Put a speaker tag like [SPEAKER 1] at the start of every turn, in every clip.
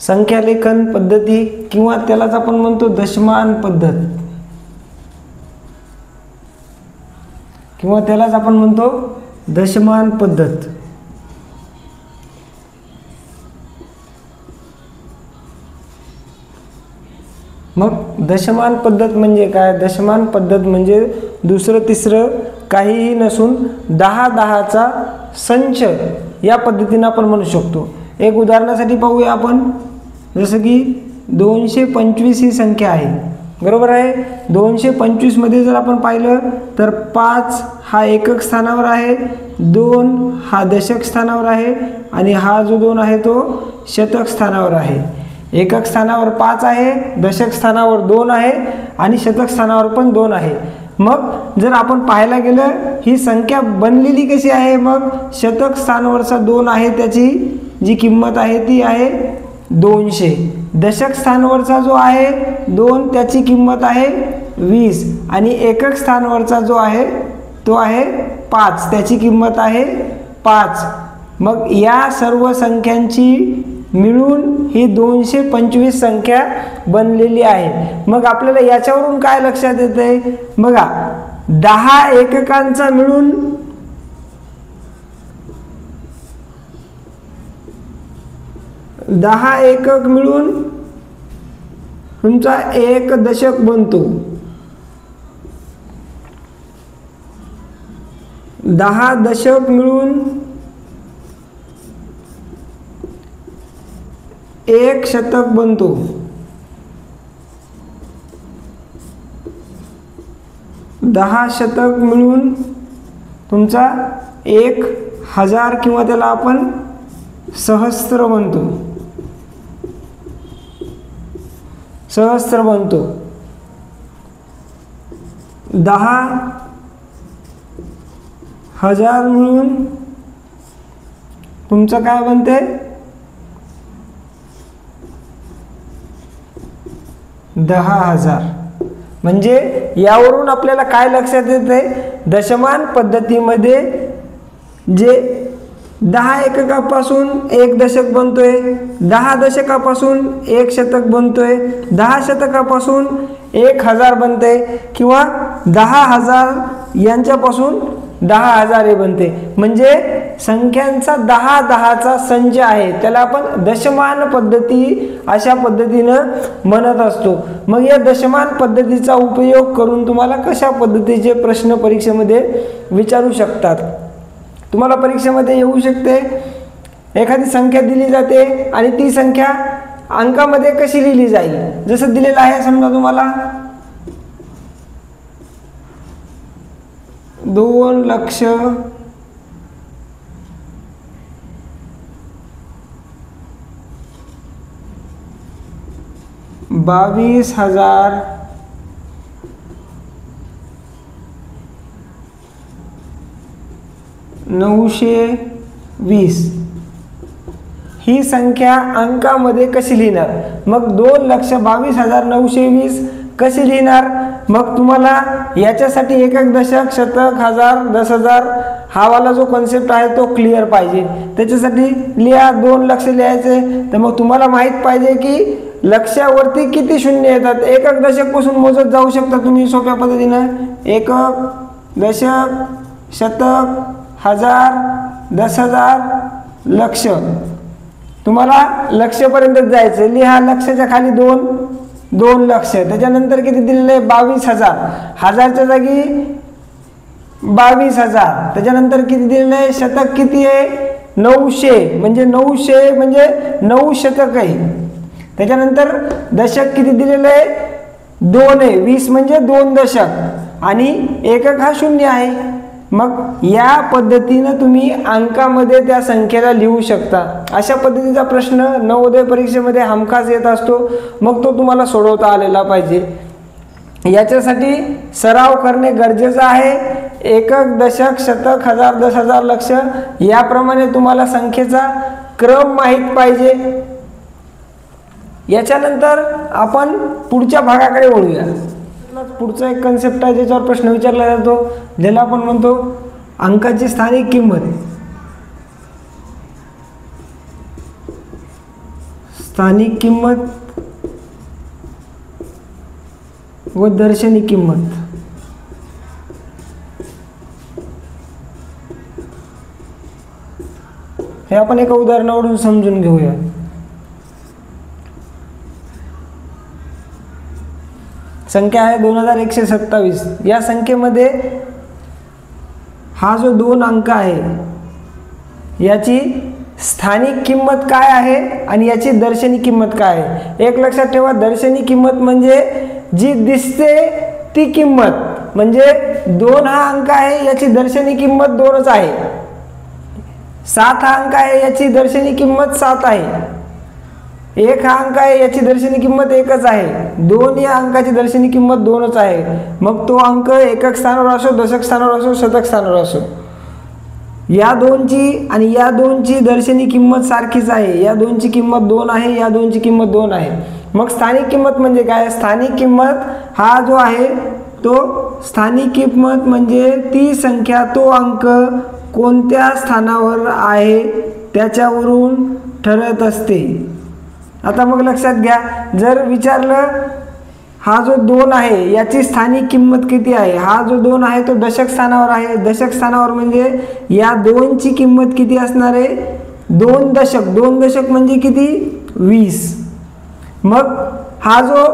[SPEAKER 1] संख्यालेखन पद्धती किंवा त्यालाच आपण म्हणतो दशमान पद्धत, किंवा त्यालाच आपण म्हणतो दशमान पद्धत. मग दशमान पद्धत म्हणजे काय? दशमान पद्धत म्हणजे दुसरं तिसरं काहीही नसून 10-10चा संच या पद्धतीने आपण म्हणू शकतो. एक उदाहरणासाठी पाहूया आपण. जसं की 225 ही संख्या आहे, बरोबर आहे. 225 मध्ये जर आपण पाहिलं तर 5 हा एकक स्थानावर आहे, 2 हा दशक स्थानावर आहे आणि हा जो 2 आहे तो शतक स्थानावर आहे. एकक स्थानावर 5 आहे, दशक स्थानावर 2 आहे आणि शतक स्थानावर पण 2 आहे. मग जर आपण पाहायला गेलं ही संख्या बनलेली कशी आहे, मग शतक स्थानावरचा 2 आहे त्याची जी किंमत आहे ती आहे 200. दशक स्थानावरचा जो आहे 2 त्याची किंमत आहे 20 आणि एकक स्थानावरचा जो आहे तो आहे 5 त्याची किंमत आहे 5. मग या सर्व संख्यांची मिळून ही 225 संख्या बनलेली आहे. मग आपल्याला याच्यावरून काय लक्षात येते बघा, 10 एककांचा मिळून 10 एकक मिळून तुमचा एक दशक बनतो. 10 दशक मिळून एक शतक बनतो. 10 शतक मिळून तुमचा 1000 किंवा त्याला आपण सहस्त्र बनतो. सहस्त्र बनतो. 10,000 मिळून तुमचं काय बनते 10,000. म्हणजे यावरून आपल्याला काय लक्षात येते, दशमान पद्धतीमध्ये जे 10 एककापासून एक दशक बनतोय, 10 दशकापासून एक शतक बनतोय, 10 शतकापासून 1000 बनते किंवा 10,000 यांच्यापासून 10,000 हे बनते. म्हणजे संख्यांचा 10-10चा संच आहे, त्याला आपण दशमान पद्धती अशा पद्धतीनं म्हणत असतो. मग या दशमान पद्धतीचा उपयोग करून तुम्हाला कशा पद्धतीचे प्रश्न परीक्षेमध्ये विचारू शकतात. तुम्हाला परीक्षेमध्ये येऊ शकते, एखादी संख्या दिली जाते आणि ती संख्या अंकामध्ये कशी लिहिली जाईल. जसं दिलेलं आहे समजा तुम्हाला 2,22,920 ही संख्या अंकामध्ये कशी लिहिणार. मग 2,22,920 कशी लिहिणार. मग तुम्हाला याच्यासाठी एकक दशक शतक हजार 10,000 हा वाला जो कॉन्सेप्ट आहे तो क्लिअर पाहिजे. त्याच्यासाठी लिहा 2 लक्ष लिहायचे. तर मग तुम्हाला माहित पाहिजे की लक्षावरती किती शून्य येतात. एकक दशक पासून मोजत जाऊ शकता तुम्ही सोप्या पद्धतीनं. एकक दशक शतक हजार 10,000 लक्ष. तुम्हाला लक्षपर्यंत जायचं. लिहा लक्षाच्या खाली 2 लक्ष. त्याच्यानंतर किती दिलेलं आहे 22,000. हजारच्या जागी 22,000. त्याच्यानंतर किती दिलेलं आहे शतक किती आहे 900 म्हणजे 900 म्हणजे 9 शतक आहे. त्याच्यानंतर दशक किती दिलेलं आहे 2 आहे. 20 म्हणजे 2 दशक आणि एकक हा 0 आहे. मग या पद्धतीनं तुम्ही अंकामध्ये त्या संख्येला लिहू शकता. अशा पद्धतीचा प्रश्न नवोदय परीक्षेमध्ये हमखास येत असतो. मग तो तुम्हाला सोडवता आलेला पाहिजे. याच्यासाठी सराव करणे गरजेचं आहे. एकक दशक शतक हजार 10,000 लक्ष याप्रमाणे तुम्हाला संख्येचा क्रम माहीत पाहिजे. याच्यानंतर आपण पुढच्या भागाकडे वळूया. पुढचा एक कन्सेप्ट आहे ज्याच्यावर प्रश्न विचारला जातो, ज्याला आपण म्हणतो अंकाची स्थानिक किंमत. स्थानिक किंमत व दर्शनी किंमत. हे आपण एका उदाहरणावरून समजून घेऊया. संख्या आहे 2127. या संख्येमध्ये हा जो 2 अंक आहे याची स्थानिक किंमत काय आहे आणि याची दर्शनी किंमत काय आहे. एक लक्षात ठेवा, दर्शनी किंमत म्हणजे जी दिसते ती किंमत, म्हणजे 2 हा अंक आहे याची दर्शनी किंमत 2च आहे. 7 हा अंक आहे याची दर्शनी किंमत 7 आहे. 1 हा अंक आहे याची दर्शनी किंमत 1च आहे. 2 या अंकाची दर्शनी किंमत 2च आहे. मग तो अंक एकक स्थानावर असो, दशक स्थानावर असो, शतक स्थानावर असो, या 2ची आणि या 2ची दर्शनी किंमत सारखीच आहे. या 2ची किंमत 2 आहे, या 2ची किंमत 2 आहे. मग स्थानिक किंमत म्हणजे काय. स्थानिक किंमत हा जो आहे तो स्थानिक किंमत म्हणजे ती संख्या, तो अंक कोणत्या स्थानावर आहे त्याच्यावरून ठरत असते. आता मग लक्षात घ्या, जर विचारलं हा जो 2 आहे याची स्थानिक किंमत किती आहे, हा जो 2 आहे तो दशक स्थानावर आहे. दशक स्थानावर म्हणजे या 2ची किंमत किती असणार आहे, 2 दशक. 2 दशक म्हणजे किती, 20. मग हा जो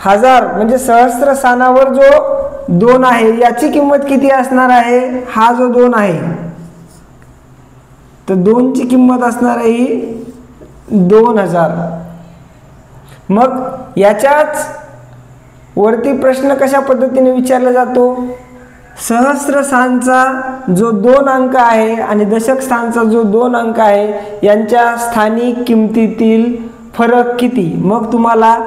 [SPEAKER 1] 1000 म्हणजे सहस्त्र स्थानावर जो 2 आहे याची किंमत किती असणार आहे, हा जो 2 आहे तर 2ची किंमत असणार आहे ही 2000. मग याच्याच वरती प्रश्न कशा पद्धतीने विचारला जातो, सहस्त्र स्थानचा जो 2 अंक आहे आणि दशक स्थानचा जो 2 अंक आहे यांच्या स्थानिक किमतीतील फरक किती. मग तुम्हाला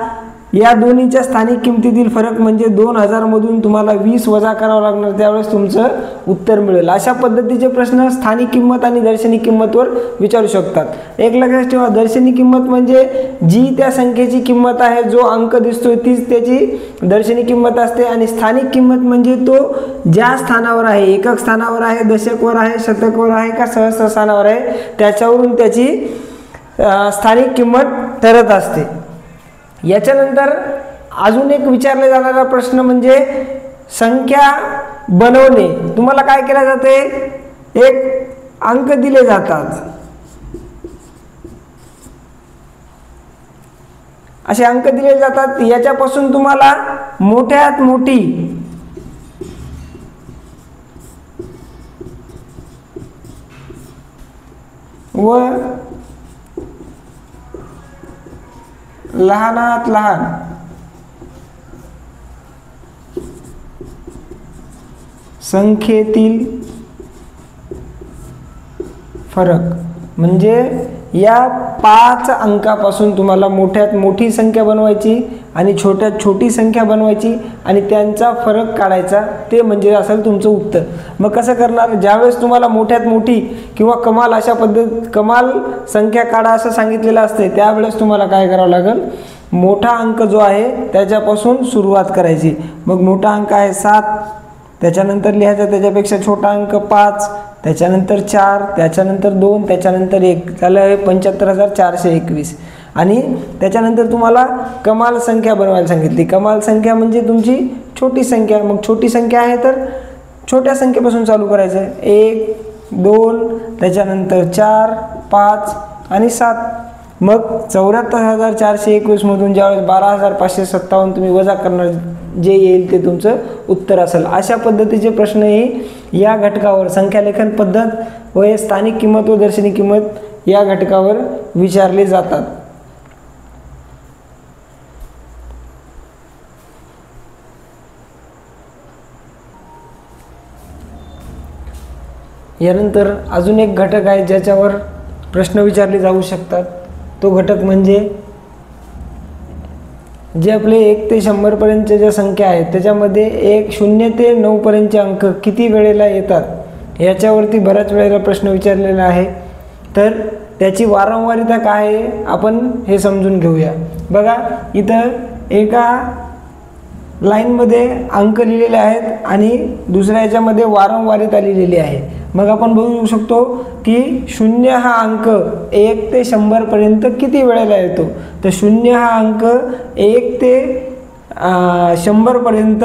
[SPEAKER 1] या दोन्हीच्या स्थानिक किमतीतील फरक म्हणजे 2000 मधून तुम्हाला 20 वजा करावं लागणार, त्यावेळेस तुमचं उत्तर मिळेल. अशा पद्धतीचे प्रश्न स्थानिक किंमत आणि दर्शनी किंमतवर विचारू शकतात. एक लक्षात ठेवा, दर्शनी किंमत म्हणजे जी त्या संख्येची किंमत आहे, जो अंक दिसतोय तीच त्याची दर्शनी किंमत असते. आणि स्थानिक किंमत म्हणजे तो ज्या स्थानावर आहे, एकक स्थानावर आहे, दशकवर आहे, शतकवर आहे का सहस्त्र स्थानावर आहे, त्याच्यावरून त्याची स्थानिक किंमत ठरत असते. याच्यानंतर अजून एक विचारला जाणारा प्रश्न म्हणजे संख्या बनवणे. तुम्हाला काय केले जाते, एक अंक दिले जातात, असे अंक दिले जातात. याच्यापासून तुम्हाला मोठ्यात मोठी व लहानात लहान संख्येतील फरक म्हणजे या 5 अंकापासून तुम्हाला मोठ्यात मोठी संख्या बनवायची आणि छोट्यात छोटी संख्या बनवायची आणि त्यांचा फरक काढायचा, ते म्हणजे असेल तुमचं उत्तर. मग कसं करणार, ज्यावेळेस तुम्हाला मोठ्यात मोठी किंवा कमाल अशा कमाल संख्या काढा असं सांगितलेलं असते, त्यावेळेस तुम्हाला काय करावं लागेल, मोठा अंक जो आहे त्याच्यापासून सुरुवात करायची. मग मोठा अंक आहे 7, त्याच्यानंतर लिहायचा त्याच्यापेक्षा छोटा अंक 5, त्याच्यानंतर 4, त्याच्यानंतर 2, त्याच्यानंतर 1, झालं आहे 75421. आणि त्याच्यानंतर तुम्हाला कमाल संख्या बनवायला सांगितली. कमाल संख्या म्हणजे तुमची छोटी संख्या. मग छोटी संख्या आहे तर छोट्या संख्येपासून चालू करायचं, 1, 2, त्याच्यानंतर 4, 5 आणि 7. मग 74,421 मधून ज्यावेळेस 12,557 तुम्ही वजा करणार, जे येईल ते तुमचं उत्तर असेल. अशा पद्धतीचे प्रश्नही या घटकावर संख्यालेखन पद्धत व स्थानिक किंमत व दर्शनी किंमत या घटकावर विचारले जातात. यानंतर अजून एक घटक आहे ज्याच्यावर प्रश्न विचारले जाऊ शकतात. तो घटक म्हणजे जे आपले 1 ते 100 पर्यंतच्या ज्या संख्या आहेत त्याच्यामध्ये 0 ते 9 पर्यंतचे अंक किती वेळेला येतात याच्यावरती बऱ्याच वेळेला प्रश्न विचारलेला आहे. तर त्याची वारंवारिता काय आहे आपण हे समजून घेऊया. बघा, इथं एका लाईनमध्ये अंक लिहिलेले आहेत आणि दुसऱ्या याच्यामध्ये वारंवारिता लिहिलेली आहे. मग आपण बघू शकतो की 0 हा अंक 1 ते 100 पर्यंत किती वेळेला येतो. तर 0 हा अंक 1 ते 100 पर्यंत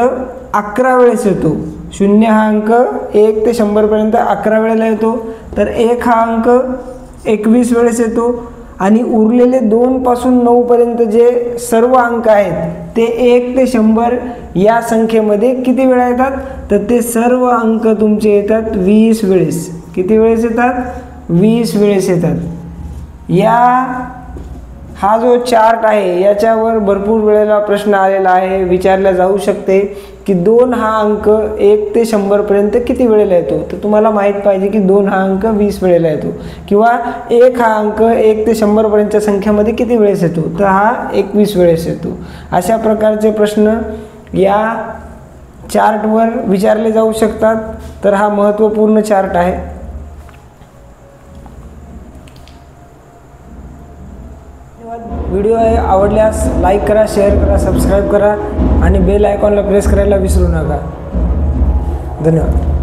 [SPEAKER 1] 11 वेळेस येतो. 0 हा अंक 1 ते 100 पर्यंत 11 वेळेला येतो. तर 1 हा अंक 21 वेळेस येतो. आणि उरलेले 2 पासून 9 पर्यंत जे सर्व अंक आहेत ते 1 ते 100 या संख्येमध्ये किती वेळा येतात. तर ते सर्व अंक तुमचे येतात 20 वेळेस. किती वेळेस येतात. 20 वेळेस येतात. हा जो चार्ट आहे याच्यावर भरपूर वेळेला प्रश्न आलेला आहे, विचारला जाऊ शकते की 2 हा अंक 1 ते 100 पर्यंत किती वेळेला येतो. तर तुम्हाला माहीत पाहिजे की 2 हा अंक 20 वेळेला येतो किंवा 1 हा अंक 1 ते 100 पर्यंतच्या संख्येमध्ये किती वेळेस येतो. तर हा 21 वेळेस येतो. अशा प्रकारचे प्रश्न या चार्टवर विचारले जाऊ शकतात. तर हा महत्त्वपूर्ण चार्ट आहे. व्हिडिओ आवडल्यास लाईक करा, शेअर करा, सबस्क्राईब करा आणि बेल आयकॉनला प्रेस करायला विसरू नका. धन्यवाद.